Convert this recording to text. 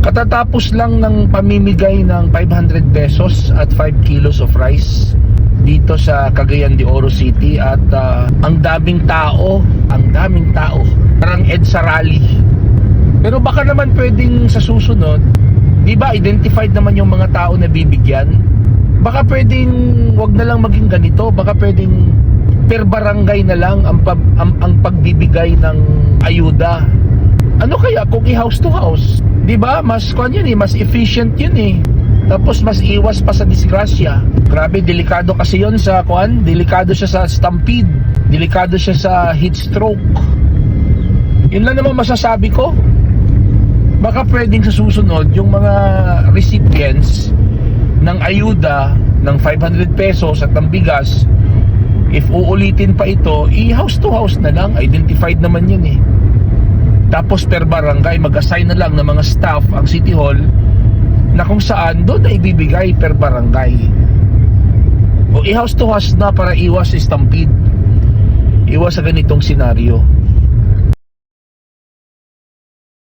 Katatapos lang ng pamimigay ng 500 pesos at 5 kilos of rice dito sa Cagayan de Oro City at ang daming tao, parang EDSA rally. Pero baka naman pwedeng sa susunod, di ba identified naman yung mga tao na bibigyan? Baka pwedeng wag na lang maging ganito, baka pwedeng per barangay na lang ang pagbibigay ng ayuda. Ano kaya kung i-house to house? 'Di ba? Mas mas efficient 'yun eh. Tapos mas iwas pa sa disgrasya. Grabe, delikado kasi 'yon sa delikado siya sa stampede, delikado siya sa heat stroke. 'Yun lang naman masasabi ko. Baka pwedeng sa susunod yung mga recipients ng ayuda ng 500 pesos at ng bigas, if uulitin pa ito, i-house to house na lang. Identified naman 'yun eh. Tapos per barangay, mag-assign na lang ng mga staff ang City Hall na kung saan doon na ibibigay per barangay. O i-house to house na para iwas stampede. Iwas sa ganitong senaryo.